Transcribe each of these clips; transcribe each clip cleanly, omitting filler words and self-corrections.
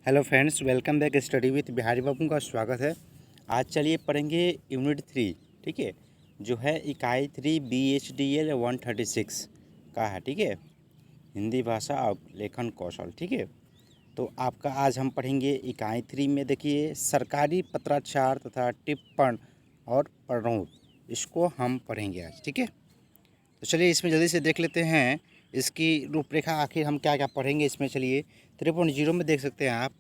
Hello friends, welcome back study with Bihari Babu का स्वागत है। आज चलिए पढ़ेंगे यूनिट 3। ठीक है, जो है इकाई 3 BHDL 136 का है। ठीक है, हिंदी भाषा और लेखन कौशल। ठीक है, तो आपका आज हम पढ़ेंगे इकाई 3 में। देखिए, सरकारी पत्राचार तथा टिप्पण और प्रारूप, इसको हम पढ़ेंगे आज। ठीक है, तो चलिए इसमें जल्दी से देख लेते हैं इसकी रूपरेखा, आखिर हम क्या क्या पढ़ेंगे इसमें। चलिए 3.0 में देख सकते हैं आप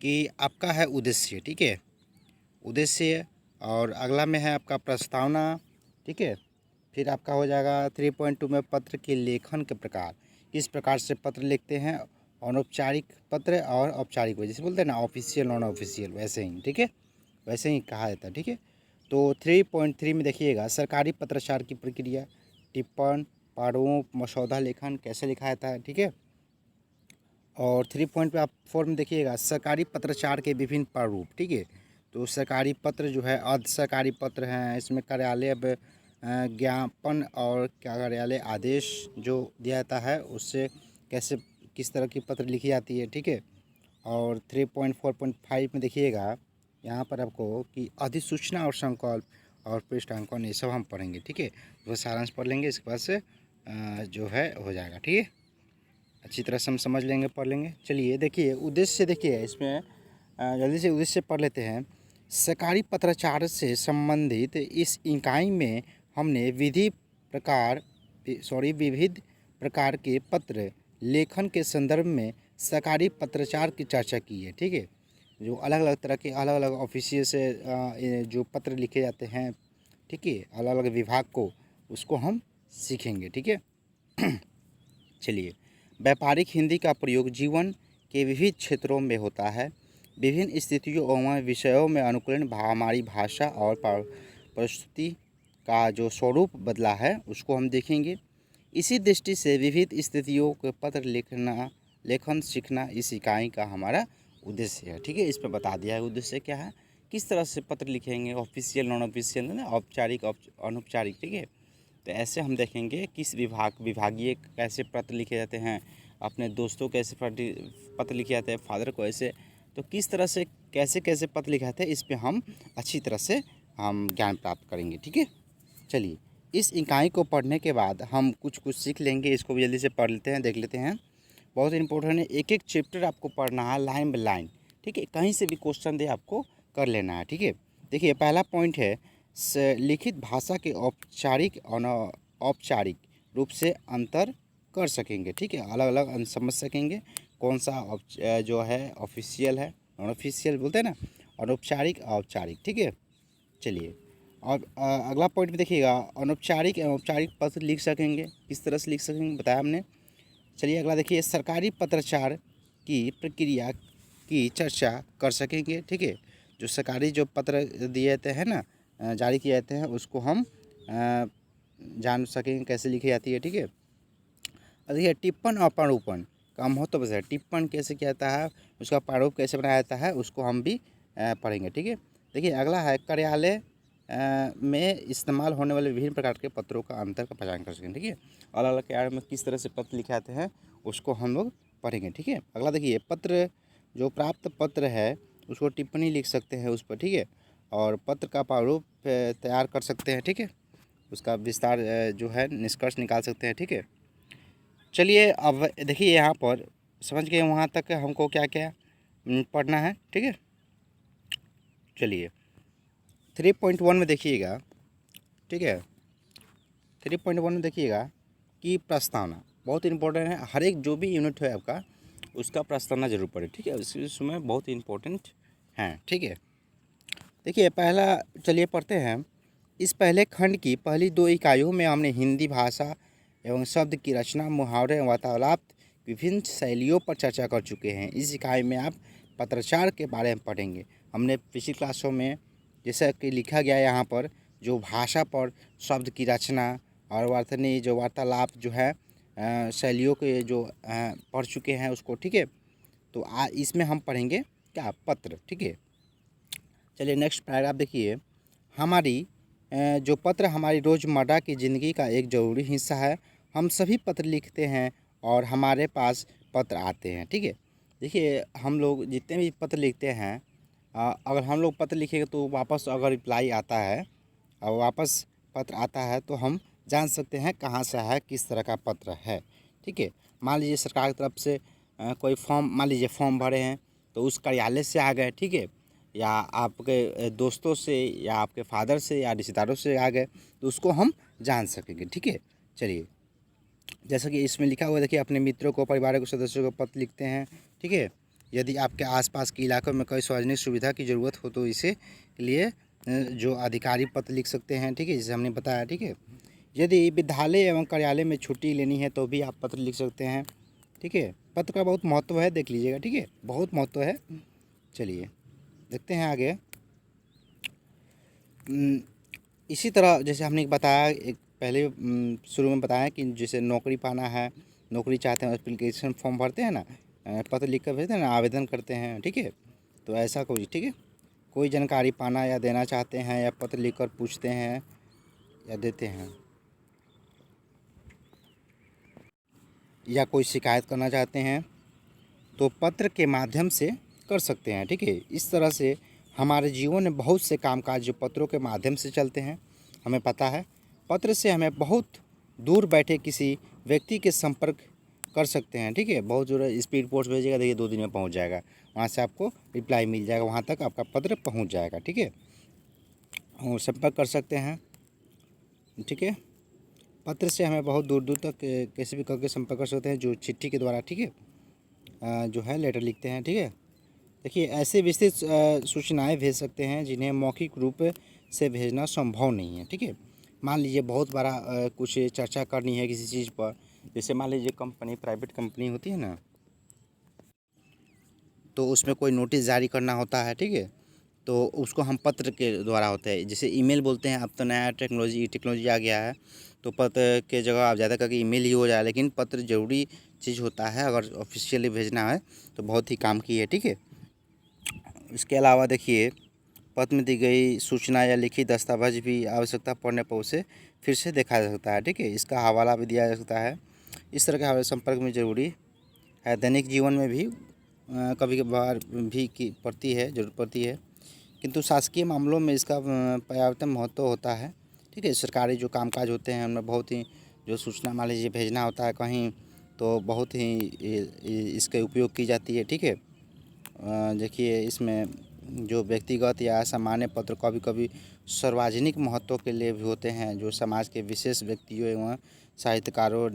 कि आपका है उद्देश्य। ठीक है, उद्देश्य, और अगला में है आपका प्रस्तावना। ठीक है, फिर आपका हो जाएगा 3.2 में पत्र के लेखन के प्रकार, किस प्रकार से पत्र लिखते हैं, अनौपचारिक पत्र और औपचारिक, जैसे बोलते हैं ना ऑफिशियल नॉन ऑफिशियल, वैसे ही। ठीक है, वैसे ही कहा जाता है। ठीक है, तो 3.3 में देखिएगा सरकारी पत्राचार की प्रक्रिया, टिप्पण, प्रारूप, मसौदा लेखन कैसे लिखा जाता है। ठीक है, और 3.4 में देखिएगा सरकारी पत्राचार के विभिन्न प्रारूप। ठीक है, तो सरकारी पत्र जो है अर्ध सरकारी पत्र हैं, इसमें कार्यालय ज्ञापन और क्या कार्यालय आदेश जो दिया जाता है उससे कैसे किस तरह की पत्र लिखी जाती है। ठीक है, और 3.4.5 में देखिएगा यहाँ पर आपको कि अधिसूचना और संकल्प और पृष्ठांकन, ये सब हम पढ़ेंगे। ठीक है, तो सारांश पढ़ लेंगे, इसके बाद से जो है हो जाएगा। ठीक है, अच्छी तरह से हम समझ लेंगे, पढ़ लेंगे। चलिए देखिए उद्देश्य, देखिए इसमें जल्दी से उद्देश्य पढ़ लेते हैं। सरकारी पत्राचार से संबंधित इस इकाई में हमने विविध प्रकार के पत्र लेखन के संदर्भ में सरकारी पत्राचार की चर्चा की है। ठीक है, जो अलग अलग तरह के अलग अलग ऑफिसियल से जो पत्र लिखे जाते हैं, ठीक है, अलग अलग विभाग को, उसको हम सीखेंगे। ठीक है, चलिए, व्यापारिक हिंदी का प्रयोग जीवन के विविध क्षेत्रों में होता है। विभिन्न स्थितियों एवं विषयों में अनुकूलन हमारी भाषा और प्रस्तुति का जो स्वरूप बदला है उसको हम देखेंगे। इसी दृष्टि से विविध स्थितियों के पत्र लेखन सीखना इस इकाई का हमारा उद्देश्य है। ठीक है, इस पर बता दिया है उद्देश्य क्या है, किस तरह से पत्र लिखेंगे, ऑफिशियल नॉन ऑफिशियल, ना औपचारिक अनौपचारिक। ठीक है, तो ऐसे हम देखेंगे किस विभागीय कैसे पत्र लिखे जाते हैं, अपने दोस्तों कैसे पत्र लिखे जाते हैं, फादर को ऐसे, तो किस तरह से कैसे कैसे पत्र लिखे जाते हैं, इस पे हम अच्छी तरह से हम ज्ञान प्राप्त करेंगे। ठीक है, चलिए इस इकाई को पढ़ने के बाद हम कुछ कुछ सीख लेंगे, इसको भी जल्दी से पढ़ लेते हैं, देख लेते हैं। बहुत इंपॉर्टेंट है, एक एक चैप्टर आपको पढ़ना है लाइन बाय लाइन। ठीक है, कहीं से भी क्वेश्चन दे आपको कर लेना है। ठीक है, देखिए पहला पॉइंट है लिखित भाषा के औपचारिक और औपचारिक रूप से अंतर कर सकेंगे। ठीक है, अलग अलग समझ सकेंगे कौन सा जो है ऑफिशियल है, नॉन ऑफिशियल बोलते हैं ना, अनौपचारिक औपचारिक। ठीक है, चलिए और अगला पॉइंट में देखिएगा अनौपचारिक एवं औपचारिक पत्र लिख सकेंगे, किस तरह से लिख सकेंगे बताया हमने। चलिए अगला देखिए सरकारी पत्राचार की प्रक्रिया की चर्चा कर सकेंगे। ठीक है, जो सरकारी जो पत्र दिए जाते हैं ना, जारी किए जाते हैं, उसको हम जान सकेंगे कैसे लिखी जाती है। ठीक है, और देखिए टिप्पण और प्रारूपण का महत्व है, टिप्पण कैसे किया जाता है, उसका प्रारूप कैसे बनाया जाता है, उसको हम भी पढ़ेंगे। ठीक है, देखिए अगला है कार्यालय में इस्तेमाल होने वाले विभिन्न प्रकार के पत्रों का अंतर का पहचान कर सकेंगे। ठीक है, अलग अलग कार्यालय में किस तरह से पत्र लिखे जाते हैं उसको हम लोग पढ़ेंगे। ठीक है, अगला देखिए पत्र, जो प्राप्त पत्र है उसको टिप्पणी लिख सकते हैं उस पर। ठीक है, और पत्र का प्रारूप तैयार कर सकते हैं। ठीक है, उसका विस्तार जो है निष्कर्ष निकाल सकते हैं। ठीक है, चलिए अब देखिए यहाँ पर समझ गए, वहाँ तक हमको क्या क्या पढ़ना है। ठीक है, चलिए 3.1 में देखिएगा। ठीक है, 3.1 में देखिएगा कि प्रस्तावना बहुत इंपॉर्टेंट है, हर एक जो भी यूनिट है आपका उसका प्रस्तावना जरूर पढ़े। ठीक है, उसमें बहुत इंपॉर्टेंट है। ठीक है, देखिए पहला, चलिए पढ़ते हैं। इस पहले खंड की पहली दो इकाइयों में हमने हिंदी भाषा एवं शब्द की रचना, मुहावरे, वार्तालाप, विभिन्न शैलियों पर चर्चा कर चुके हैं। इस इकाई में आप पत्राचार के बारे में पढ़ेंगे। हमने पिछली क्लासों में जैसा कि लिखा गया यहाँ पर, जो भाषा पर शब्द की रचना और वर्तनी जो वार्तालाप जो है शैलियों के जो पढ़ चुके हैं उसको। ठीक है, तो इसमें हम पढ़ेंगे क्या, पत्र। ठीक है, चलिए नेक्स्ट पैराग्राफ देखिए। हमारी जो पत्र हमारी रोज़मर्रा की ज़िंदगी का एक ज़रूरी हिस्सा है। हम सभी पत्र लिखते हैं और हमारे पास पत्र आते हैं। ठीक है, देखिए हम लोग जितने भी पत्र लिखते हैं, अगर हम लोग पत्र लिखेंगे तो वापस अगर रिप्लाई आता है और वापस पत्र आता है तो हम जान सकते हैं कहाँ से है, किस तरह का पत्र है। ठीक है, मान लीजिए सरकार की तरफ से कोई फॉर्म, मान लीजिए फॉर्म भरे हैं तो उस कार्यालय से आ गए, ठीक है, या आपके दोस्तों से या आपके फादर से या रिश्तेदारों से आ गए, तो उसको हम जान सकेंगे। ठीक है, चलिए जैसा कि इसमें लिखा हुआ है, देखिए अपने मित्रों को, परिवार के सदस्यों को पत्र लिखते हैं। ठीक है, यदि आपके आसपास के इलाकों में कोई सार्वजनिक सुविधा की ज़रूरत हो तो इसे लिए जो अधिकारी पत्र लिख सकते हैं। ठीक है, जैसे हमने बताया। ठीक है, यदि विद्यालय एवं कार्यालय में छुट्टी लेनी है तो भी आप पत्र लिख सकते हैं। ठीक है, पत्र का बहुत महत्व है, देख लीजिएगा। ठीक है, बहुत महत्व है। चलिए देखते हैं आगे। इसी तरह जैसे हमने बताया, एक पहले शुरू में बताया कि जैसे नौकरी पाना है, नौकरी चाहते हैं, एप्लीकेशन फॉर्म भरते हैं ना, पत्र लिख कर भेजते हैं ना, आवेदन करते हैं। ठीक है, तो ऐसा कोई, ठीक है, कोई जानकारी पाना या देना चाहते हैं या पत्र लिखकर पूछते हैं या देते हैं, या कोई शिकायत करना चाहते हैं तो पत्र के माध्यम से कर सकते हैं। ठीक है, इस तरह से हमारे जीवन में बहुत से कामकाज जो पत्रों के माध्यम से चलते हैं। हमें पता है पत्र से हमें बहुत दूर बैठे किसी व्यक्ति के संपर्क कर सकते हैं। ठीक है, बहुत दूर स्पीड पोस्ट भेजिएगा, देखिए 2 दिन में पहुंच जाएगा, वहां से आपको रिप्लाई मिल जाएगा, वहां तक आपका पत्र पहुंच जाएगा। ठीक है, और संपर्क कर सकते हैं। ठीक है, पत्र से हमें बहुत दूर दूर तक कैसे भी करके संपर्क कर सकते हैं, जो चिट्ठी के द्वारा। ठीक है, जो है लेटर लिखते हैं। ठीक है, देखिए ऐसे विस्तृत सूचनाएं भेज सकते हैं जिन्हें मौखिक रूप से भेजना संभव नहीं है। ठीक है, मान लीजिए बहुत बड़ा कुछ चर्चा करनी है किसी चीज़ पर, जैसे मान लीजिए कंपनी, प्राइवेट कंपनी होती है ना, तो उसमें कोई नोटिस जारी करना होता है। ठीक है, तो उसको हम पत्र के द्वारा होता है, जैसे ईमेल बोलते हैं। अब तो नया टेक्नोलॉजी आ गया है, तो पत्र के जगह आप ज़्यादा करके ईमेल ही हो जाए, लेकिन पत्र ज़रूरी चीज़ होता है, अगर ऑफिशियली भेजना है तो बहुत ही काम की है। ठीक है, इसके अलावा देखिए पत्र में दी गई सूचना या लिखित दस्तावेज भी आवश्यकता पड़ने पर उसे फिर से देखा जा सकता है। ठीक है, इसका हवाला भी दिया जा सकता है। इस तरह के हवाले संपर्क में ज़रूरी है। दैनिक जीवन में भी कभी कभार भी की पड़ती है, ज़रूरत पड़ती है, किंतु शासकीय मामलों में इसका पर्याप्त महत्व होता है। ठीक है, सरकारी जो कामकाज होते हैं उनमें बहुत ही जो सूचना मान लीजिए भेजना होता है कहीं, तो बहुत ही इसके उपयोग की जाती है। ठीक है, देखिए इसमें जो व्यक्तिगत या सामान्य पत्र कभी कभी सार्वजनिक महत्व के लिए भी होते हैं, जो समाज के विशेष व्यक्तियों एवं साहित्यकारों,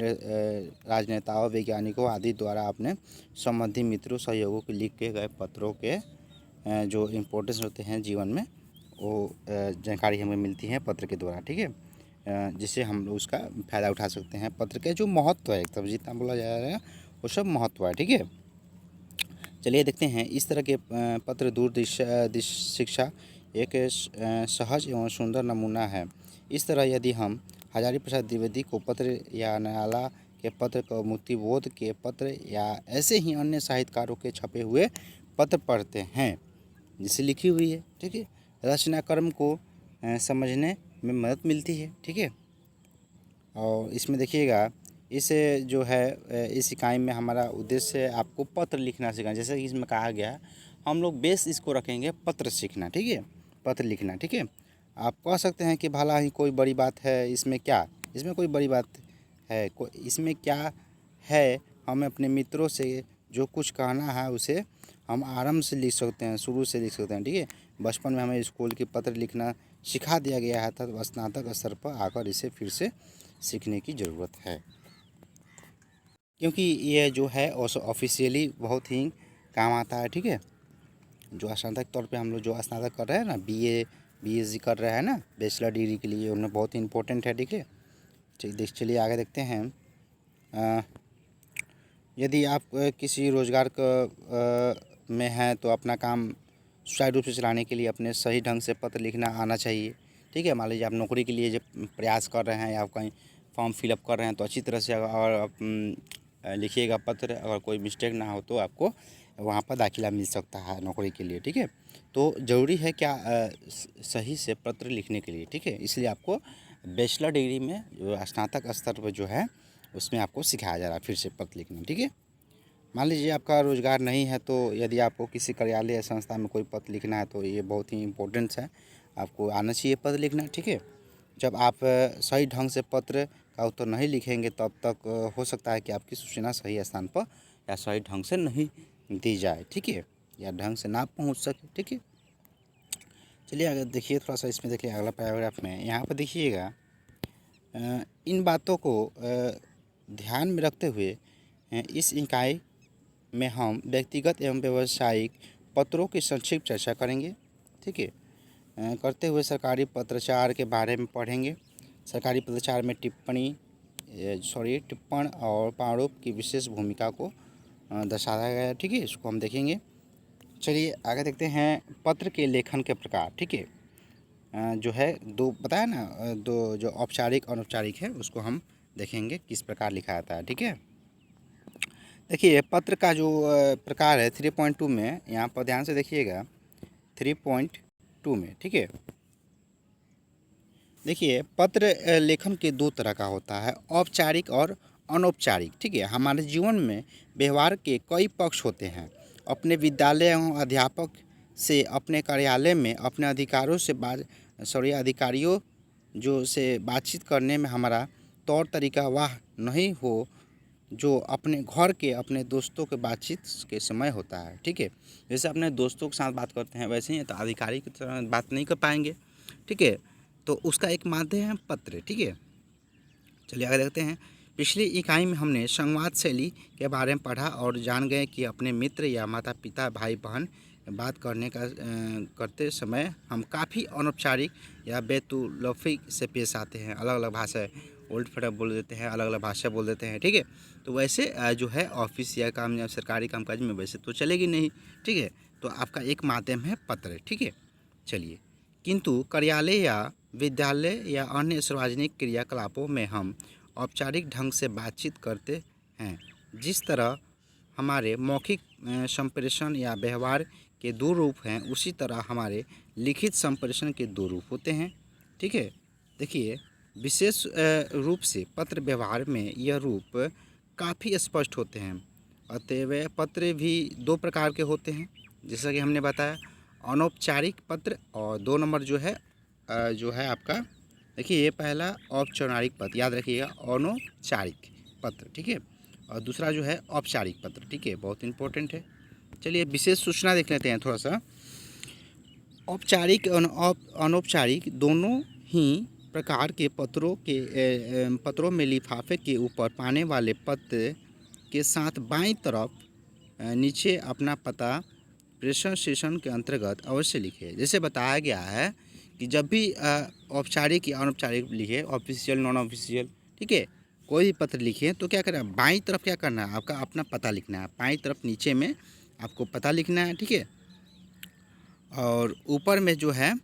राजनेताओं, वैज्ञानिकों आदि द्वारा अपने संबंधी मित्रों, सहयोगों के लिखे गए पत्रों के जो इम्पोर्टेंस होते हैं जीवन में, वो जानकारी हमें मिलती है पत्र के द्वारा। ठीक है, जिससे हम लोग उसका फ़ायदा उठा सकते हैं। पत्र के जो महत्व है, तब जितना बोला जा रहा है वो सब महत्व है। ठीक है, चलिए देखते हैं। इस तरह के पत्र दूरदर्शी शिक्षा एक सहज एवं सुंदर नमूना है। इस तरह यदि हम हजारी प्रसाद द्विवेदी को पत्र या नयाला के पत्र, कौमुदी के पत्र या ऐसे ही अन्य साहित्यकारों के छपे हुए पत्र पढ़ते हैं जिसे लिखी हुई है, ठीक है, रचनाक्रम को समझने में मदद मिलती है। ठीक है, और इसमें देखिएगा, इस जो है इस इकाई में हमारा उद्देश्य है आपको पत्र लिखना सीखना। जैसे कि इसमें कहा गया है, हम लोग बेस इसको रखेंगे पत्र सीखना। ठीक है, पत्र लिखना। ठीक है, आप कह सकते हैं कि भला ही कोई बड़ी बात है इसमें, क्या इसमें कोई बड़ी बात है, कोई इसमें क्या है। हमें अपने मित्रों से जो कुछ कहना है उसे हम आराम से लिख सकते हैं, शुरू से लिख सकते हैं। ठीक है, बचपन में हमें स्कूल की पत्र लिखना सिखा दिया गया है, तब स्नातक स्तर पर आकर इसे फिर से सीखने की ज़रूरत है, क्योंकि ये जो है ऑफिशियली बहुत ही काम आता है। ठीक है, जो स्नातक तौर पे हम लोग जो स्नातक कर रहे हैं ना, बीएससी कर रहे हैं ना, बैचलर डिग्री के लिए, उनमें बहुत ही इम्पोर्टेंट है। ठीक है, चलिए आगे देखते हैं। यदि आप किसी रोज़गार में हैं तो अपना काम सुचारू रूप से चलाने के लिए अपने सही ढंग से पत्र लिखना आना चाहिए। ठीक है, मान लीजिए आप नौकरी के लिए जब प्रयास कर रहे हैं या आप कहीं फॉर्म फिलअप कर रहे हैं, तो अच्छी तरह से अगर आप लिखिएगा पत्र, अगर कोई मिस्टेक ना हो तो आपको वहाँ पर दाखिला मिल सकता है नौकरी के लिए। ठीक है, तो ज़रूरी है क्या सही से पत्र लिखने के लिए। ठीक है, इसलिए आपको बैचलर डिग्री में जो स्नातक स्तर पर जो है उसमें आपको सिखाया जा रहा है फिर से पत्र लिखना। ठीक है, मान लीजिए आपका रोज़गार नहीं है, तो यदि आपको किसी कार्यालय या संस्था में कोई पत्र लिखना है तो ये बहुत ही इम्पोर्टेंस है, आपको आना चाहिए पत्र लिखना, ठीक है। जब आप सही ढंग से पत्र का उत्तर नहीं लिखेंगे तब तक हो सकता है कि आपकी सूचना सही स्थान पर या सही ढंग से नहीं दी जाए, ठीक है, या ढंग से ना पहुंच सके, ठीक है। चलिए अगर देखिए थोड़ा सा इसमें देखिए अगला पैराग्राफ में यहाँ पर देखिएगा, इन बातों को ध्यान में रखते हुए इस इकाई में हम व्यक्तिगत एवं व्यावसायिक पत्रों की संक्षिप्त चर्चा करेंगे, ठीक है। करते हुए सरकारी पत्राचार के बारे में पढ़ेंगे। सरकारी पत्राचार में टिप्पण और प्रारूप की विशेष भूमिका को दर्शाया गया है, ठीक है, इसको हम देखेंगे। चलिए आगे देखते हैं पत्र के लेखन के प्रकार, ठीक है। जो है दो बताया ना, दो जो औपचारिक अनौपचारिक है उसको हम देखेंगे किस प्रकार लिखा जाता है, ठीक है। देखिए पत्र का जो प्रकार है 3.2 में, यहाँ पर ध्यान से देखिएगा 3.2 में, ठीक है। देखिए पत्र लेखन के दो तरह का होता है, औपचारिक और अनौपचारिक, ठीक है। हमारे जीवन में व्यवहार के कई पक्ष होते हैं। अपने विद्यालय एवं अध्यापक से अपने कार्यालय में अपने अधिकारियों जो से बातचीत करने में हमारा तौर तरीका वह नहीं हो जो अपने घर के अपने दोस्तों के बातचीत के समय होता है, ठीक है। जैसे अपने दोस्तों के साथ बात करते हैं वैसे ही तो अधिकारी की तरह बात नहीं कर पाएंगे, ठीक है। तो उसका एक माध्यम है पत्र, ठीक है। चलिए आगे देखते हैं। पिछली इकाई में हमने संवाद शैली के बारे में पढ़ा और जान गए कि अपने मित्र या माता पिता भाई बहन बात करते समय हम काफ़ी अनौपचारिक या बेतुलफ़ी से पेश आते हैं। अलग अलग भाषा उलट फटक बोल देते हैं, अलग अलग भाषा बोल देते हैं, ठीक है। तो वैसे जो है ऑफिस या काम या सरकारी कामकाज में वैसे तो चलेगी नहीं, ठीक है। तो आपका एक माध्यम है पत्र, ठीक है। चलिए, किंतु कार्यालय या विद्यालय या अन्य सार्वजनिक क्रियाकलापों में हम औपचारिक ढंग से बातचीत करते हैं। जिस तरह हमारे मौखिक संप्रेषण या व्यवहार के दो रूप हैं, उसी तरह हमारे लिखित संप्रेषण के दो रूप होते हैं, ठीक है। देखिए विशेष रूप से पत्र व्यवहार में यह रूप काफ़ी स्पष्ट होते हैं। अतएव पत्र भी दो प्रकार के होते हैं, जैसा कि हमने बताया, अनौपचारिक पत्र और 2 नंबर जो है आपका, देखिए ये पहला औपचारिक पत्र, याद रखिएगा अनौपचारिक पत्र, ठीक है। और दूसरा जो है औपचारिक पत्र, ठीक है, बहुत इंपॉर्टेंट है। चलिए विशेष सूचना देख लेते हैं थोड़ा सा। औपचारिक अनौपचारिक दोनों ही प्रकार के पत्रों में लिफाफे के ऊपर पाने वाले पत्र के साथ बाईं तरफ नीचे अपना पता प्रेषण स्टेशन के अंतर्गत अवश्य लिखे। जैसे बताया गया है कि जब भी औपचारिक या अनौपचारिक लिखे, ऑफिशियल नॉन ऑफिशियल, ठीक है, कोई भी पत्र लिखे तो क्या करना है, बाईं तरफ क्या करना है, आपका अपना पता लिखना है। बाईं तरफ नीचे में आपको पता लिखना है, ठीक है। और ऊपर में जो है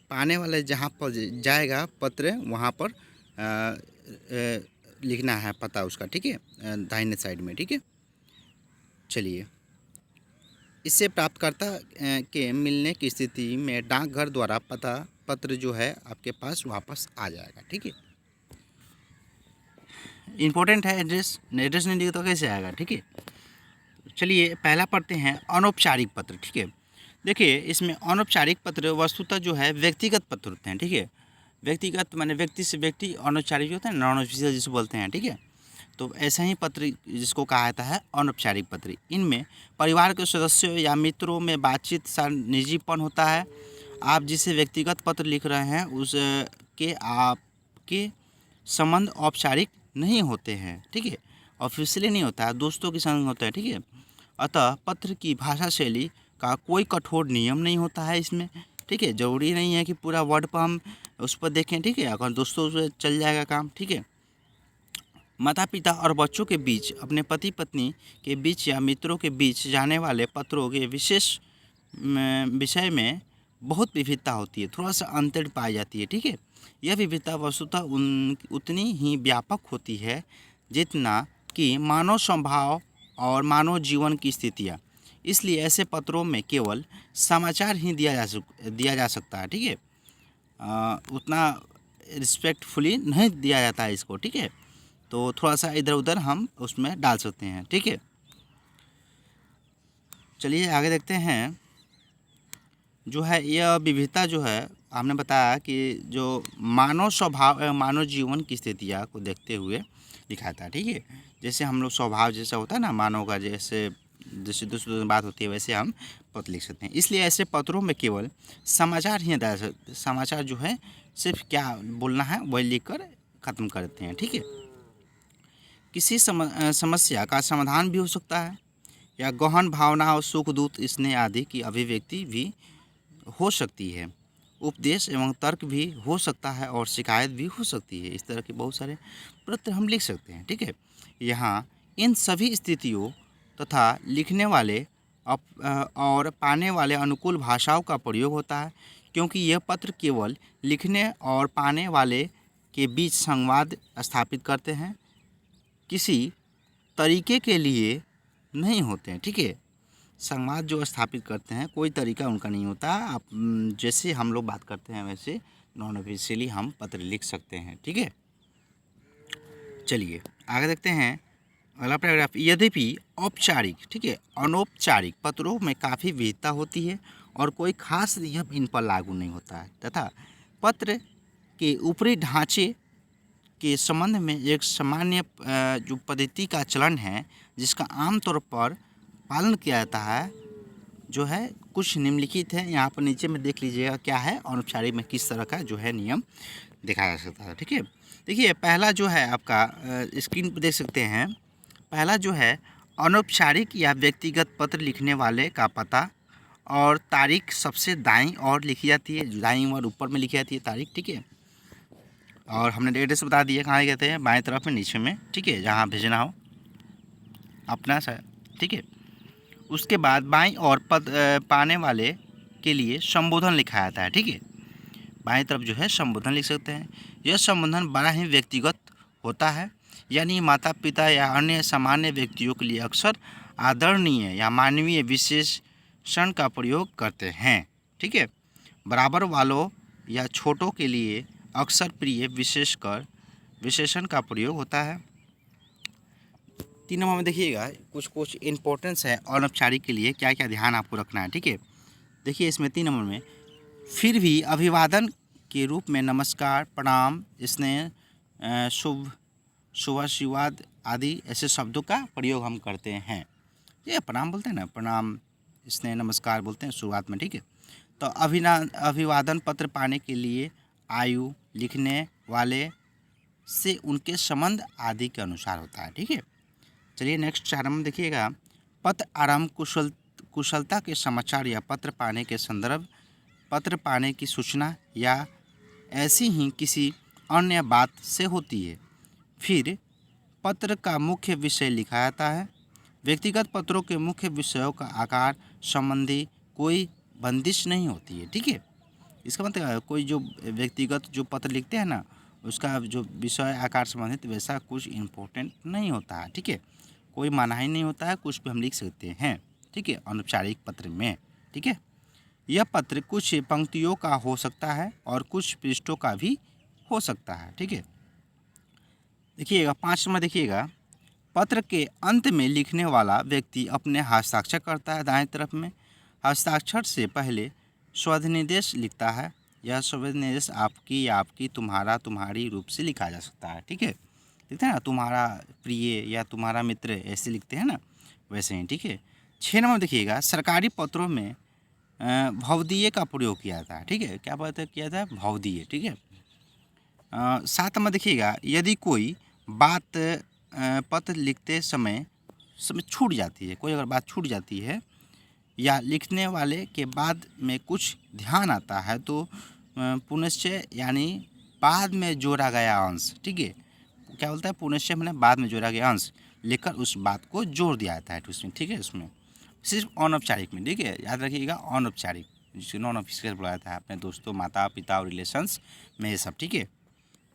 पाने वाले जहाँ पर जाएगा पत्र वहाँ पर लिखना है पता उसका, ठीक है, दाहिने साइड में, ठीक है। चलिए, इससे प्राप्तकर्ता के मिलने की स्थिति में डाकघर द्वारा पत्र जो है आपके पास वापस आ जाएगा, ठीक है। इम्पोर्टेंट है, एड्रेस नहीं दिया तो कैसे आएगा, ठीक है। चलिए पहला पढ़ते हैं अनौपचारिक पत्र, ठीक है। देखिए इसमें अनौपचारिक पत्र वस्तुतः जो है व्यक्तिगत पत्र होते हैं, ठीक है। व्यक्तिगत माने व्यक्ति से व्यक्ति, अनौपचारिक होता है नॉन ऑफिशियल जिसे बोलते हैं, ठीक है। तो ऐसा ही पत्र जिसको कहा जाता है अनौपचारिक पत्र। इनमें परिवार के सदस्यों या मित्रों में बातचीत सा निजीपन होता है। आप जिसे व्यक्तिगत पत्र लिख रहे हैं उसके आपके संबंध औपचारिक नहीं होते हैं, ठीक है, ऑफिशियली नहीं होता है, दोस्तों के संग होता है, ठीक है। अतः पत्र की भाषा शैली का कोई कठोर नियम नहीं होता है इसमें, ठीक है। ज़रूरी नहीं है कि पूरा वर्ड पर हम उस पर देखें, ठीक है, अगर दोस्तों से चल जाएगा काम, ठीक है। माता पिता और बच्चों के बीच, अपने पति पत्नी के बीच या मित्रों के बीच जाने वाले पत्रों के विशेष विषय में बहुत विविधता होती है, थोड़ा सा अंतर पाई जाती है, ठीक है। यह विविधता वस्तुतः उतनी ही व्यापक होती है जितना कि मानव स्वभाव और मानव जीवन की स्थितियाँ। इसलिए ऐसे पत्रों में केवल समाचार ही दिया जा सकता है, ठीक है। उतना रिस्पेक्टफुली नहीं दिया जाता है इसको, ठीक है। तो थोड़ा सा इधर उधर हम उसमें डाल सकते हैं, ठीक है। चलिए आगे देखते हैं। जो है यह विविधता जो है हमने बताया कि जो मानव स्वभाव मानव जीवन की स्थितियाँ को देखते हुए दिखाता है, ठीक है। जैसे हम लोग स्वभाव जैसा होता है ना मानव का, जैसे जैसे दूसरों से बात होती है वैसे हम पत्र लिख सकते हैं। इसलिए ऐसे पत्रों में केवल समाचार ही डाल सकते, समाचार जो है सिर्फ क्या बोलना है वही लिख कर ख़त्म कर देते हैं, ठीक है। किसी समस्या का समाधान भी हो सकता है, या गहन भावना और सुख दुख स्नेह आदि की अभिव्यक्ति भी हो सकती है। उपदेश एवं तर्क भी हो सकता है और शिकायत भी हो सकती है। इस तरह के बहुत सारे पत्र हम लिख सकते हैं, ठीक है। यहाँ इन सभी स्थितियों तथा लिखने वाले और पाने वाले अनुकूल भाषाओं का प्रयोग होता है, क्योंकि यह पत्र केवल लिखने और पाने वाले के बीच संवाद स्थापित करते हैं, किसी तरीके के लिए नहीं होते हैं, ठीक है। संवाद जो स्थापित करते हैं कोई तरीका उनका नहीं होता। आप जैसे हम लोग बात करते हैं वैसे नॉन ऑफिशियली हम पत्र लिख सकते हैं, ठीक है। चलिए आगे देखते हैं अगला पैराग्राफ। यद्यपि औपचारिक, ठीक है, अनौपचारिक पत्रों में काफ़ी विविधता होती है और कोई खास नियम इन पर लागू नहीं होता है, तथा पत्र के ऊपरी ढांचे के संबंध में एक सामान्य जो पद्धति का चलन है जिसका आमतौर पर पालन किया जाता है, जो है कुछ निम्नलिखित है। यहाँ पर नीचे में देख लीजिएगा क्या है, अनौपचारिक में किस तरह का जो है नियम देखा जा सकता है, ठीक है। देखिए पहला जो है आपका स्क्रीन पर देख सकते हैं। पहला जो है अनौपचारिक या व्यक्तिगत पत्र लिखने वाले का पता और तारीख सबसे दाईं ओर लिखी जाती है, दाईं ओर ऊपर में लिखी जाती है तारीख, ठीक है। और हमने एड्रेस बता दिया कहाँ कहते हैं, बाएं तरफ में नीचे में, ठीक है, जहाँ भेजना हो अपना सा, ठीक है। उसके बाद बाईं ओर पद पाने वाले के लिए संबोधन लिखा जाता है, ठीक है। बाईं तरफ जो है संबोधन लिख सकते हैं। यह संबोधन बड़ा ही व्यक्तिगत होता है, यानी माता पिता या अन्य सामान्य व्यक्तियों के लिए अक्सर आदरणीय या मानवीय विशेषण का प्रयोग करते हैं, ठीक है। बराबर वालों या छोटों के लिए अक्सर प्रिय विशेषण का प्रयोग होता है। 3 नंबर में देखिएगा कुछ इम्पोर्टेंस है अनौपचारिक के लिए, क्या क्या ध्यान आपको रखना है, ठीक है। देखिए इसमें 3 नंबर में फिर भी अभिवादन के रूप में नमस्कार, प्रणाम, स्नेह, शुभाशीर्वाद आदि ऐसे शब्दों का प्रयोग हम करते हैं। ये प्रणाम बोलते हैं ना, प्रणाम, स्नेह, नमस्कार बोलते हैं शुरुआत में, ठीक है। तो अभिवादन पत्र पाने के लिए आयु, लिखने वाले से उनके संबंध आदि के अनुसार होता है, ठीक है। चलिए नेक्स्ट 4 नंबर देखिएगा। पत्र आरंभ कुशलता के समाचार या पत्र पाने के संदर्भ, पत्र पाने की सूचना या ऐसी ही किसी अन्य बात से होती है। फिर पत्र का मुख्य विषय लिखा जाता है। व्यक्तिगत पत्रों के मुख्य विषयों का आकार संबंधी कोई बंदिश नहीं होती है, ठीक है। इसका मतलब कोई जो व्यक्तिगत जो पत्र लिखते हैं ना, उसका जो विषय आकार संबंधित वैसा कुछ इम्पोर्टेंट नहीं होता है, ठीक है। कोई मनाही नहीं होता है, कुछ भी हम लिख सकते हैं, ठीक है, अनौपचारिक पत्र में, ठीक है। यह पत्र कुछ पंक्तियों का हो सकता है और कुछ पृष्ठों का भी हो सकता है, ठीक है। देखिएगा 5 नंबर देखिएगा। पत्र के अंत में लिखने वाला व्यक्ति अपने हस्ताक्षर करता है दाएं तरफ में। हस्ताक्षर से पहले स्वनिर्देश लिखता है। यह स्वनिर्देश आपकी या आपकी, तुम्हारा, तुम्हारी रूप से लिखा जा सकता है, ठीक है। लिखते हैं ना तुम्हारा प्रिय या तुम्हारा मित्र, ऐसे लिखते हैं ना, वैसे ही, ठीक है। 6 नंबर देखिएगा। सरकारी पत्रों में भवदीय का प्रयोग किया जाता है, ठीक है। क्या बात है किया जाता है, भवदीय, ठीक है। 7 नंबर देखिएगा। यदि कोई बात पत्र लिखते समय छूट जाती है, कोई अगर बात छूट जाती है या लिखने वाले के बाद में कुछ ध्यान आता है तो पुनश्चय यानी बाद में जोड़ा गया अंश, ठीक है। क्या बोलता है, पुनश्चय मैंने बाद में जोड़ा गया अंश लेकर उस बात को जोड़ दिया जाता है उसमें, ठीक है। उसमें सिर्फ अनौपचारिक में, ठीक है, याद रखिएगा अनौपचारिक, जिसे नॉन ऑफिशियल बुलाया था अपने दोस्तों, माता पिता और रिलेशंस में ये सब, ठीक है।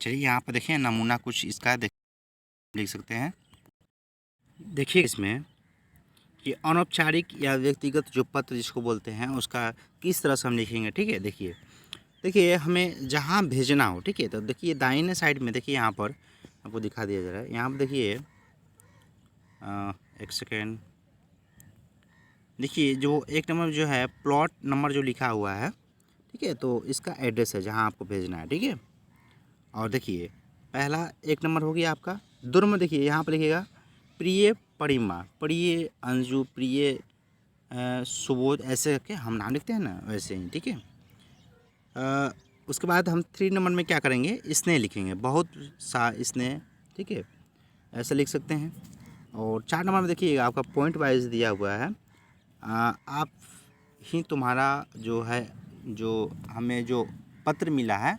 चलिए यहाँ पर देखें नमूना कुछ इसका लिख सकते हैं। देखिए इसमें कि अनौपचारिक या व्यक्तिगत जो पत्र जिसको बोलते हैं उसका किस तरह से हम लिखेंगे, ठीक है। देखिए हमें जहाँ भेजना हो, ठीक है, तो देखिए दाहिने साइड में देखिए यहाँ पर आपको दिखा दिया जा रहा है। यहाँ पर देखिए, एक सेकेंड, देखिए जो 1 नंबर जो है प्लॉट नंबर जो लिखा हुआ है, ठीक है, तो इसका एड्रेस है जहाँ आपको भेजना है, ठीक है। और देखिए पहला 1 नंबर हो गया आपका। 2 नंबर देखिए यहाँ पर लिखिएगा प्रिय परिमा, प्रिय अंजू, प्रिय सुबोध, ऐसे करके हम नाम लिखते हैं ना, वैसे ही, ठीक है। उसके बाद हम 3 नंबर में क्या करेंगे, स्नेह लिखेंगे, बहुत सा स्नेह, ठीक है, ऐसा लिख सकते हैं। और 4 नंबर में देखिएगा आपका पॉइंट वाइज दिया हुआ है, आप ही तुम्हारा जो है, जो हमें जो पत्र मिला है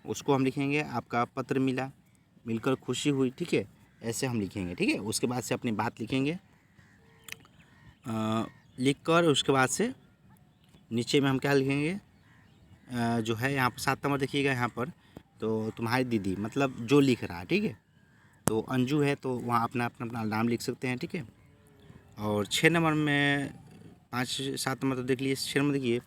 उसको हम लिखेंगे आपका पत्र मिला, मिलकर खुशी हुई, ठीक है, ऐसे हम लिखेंगे, ठीक है। उसके बाद से अपनी बात लिखेंगे, लिखकर उसके बाद से नीचे में हम क्या लिखेंगे, जो है यहाँ पर 7 नंबर देखिएगा यहाँ पर, तो तुम्हारी दीदी, मतलब जो लिख रहा है, ठीक है, तो अंजू है तो वहाँ अपना अपना अपना नाम लिख सकते हैं, ठीक है। और 6 नंबर में, 5-7 नंबर तो देख लीजिए। 6 नंबर देखिए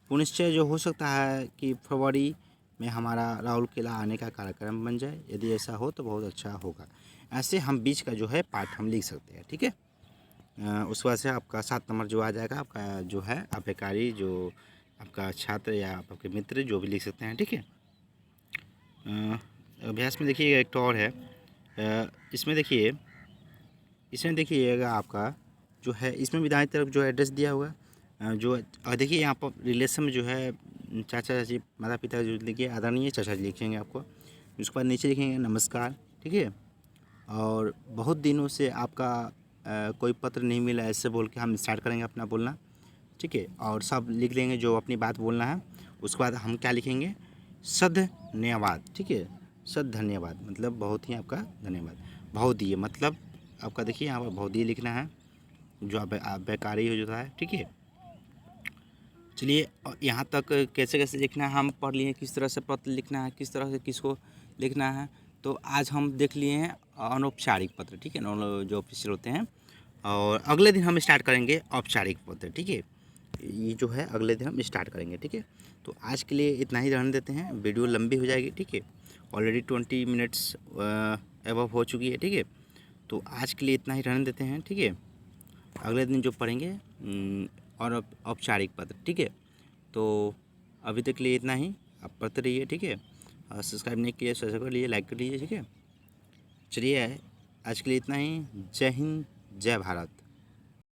पुनिश्चय जो हो सकता है कि फरवरी में हमारा राउर किला आने का कार्यक्रम बन जाए, यदि ऐसा हो तो बहुत अच्छा होगा। ऐसे हम बीच का जो है पार्ट हम लिख सकते हैं, ठीक है। उसके बाद से आपका 7 नंबर जो आ जाएगा आपका जो है आज्ञाकारी, जो आपका छात्र या आपके मित्र जो भी लिख सकते हैं, ठीक है। अभ्यास में देखिएगा एक तो और है, इसमें देखिएगा आपका जो है, इसमें भी दाएं तरफ जो एड्रेस दिया हुआ है, जो देखिए यहाँ पर रिलेशन में जो है चाचा चाची, माता पिता जो लिखिए आदरणीय चाचा जी लिखेंगे आपको। उसके बाद नीचे लिखेंगे नमस्कार, ठीक है। और बहुत दिनों से आपका कोई पत्र नहीं मिला, ऐसे बोल के हम स्टार्ट करेंगे अपना बोलना, ठीक है। और सब लिख लेंगे जो अपनी बात बोलना है। उसके बाद हम क्या लिखेंगे, धन्यवाद, ठीक है। धन्यवाद मतलब बहुत ही आपका धन्यवाद। बहुदीय मतलब आपका देखिए यहाँ पर बहुदीय लिखना है, जो बेकारी हो जाता है, ठीक है। चलिए यहाँ तक कैसे कैसे लिखना है हम पढ़ लिए, किस तरह से पत्र लिखना है, किस तरह से किसको लिखना है। तो आज हम देख लिए हैं अनौपचारिक पत्र, ठीक है, जो ऑफिशियल होते हैं। और अगले दिन हम स्टार्ट करेंगे औपचारिक पत्र, ठीक है। ये जो है अगले दिन हम स्टार्ट करेंगे, ठीक है। तो आज के लिए इतना ही रहने देते हैं, वीडियो लंबी हो जाएगी, ठीक है। ऑलरेडी 20 मिनट्स एबव हो चुकी है, ठीक है। तो आज के लिए इतना ही रहने देते हैं, ठीक है। अगले दिन जो पढ़ेंगे और औपचारिक पत्र, ठीक है। तो अभी तक के लिए इतना ही, आप पढ़ते रहिए, ठीक है। सब्सक्राइब नहीं किए सब्सक्राइब कर लीजिए, लाइक कर लीजिए, ठीक है। चलिए आज के लिए इतना ही। जय हिंद, जय भारत।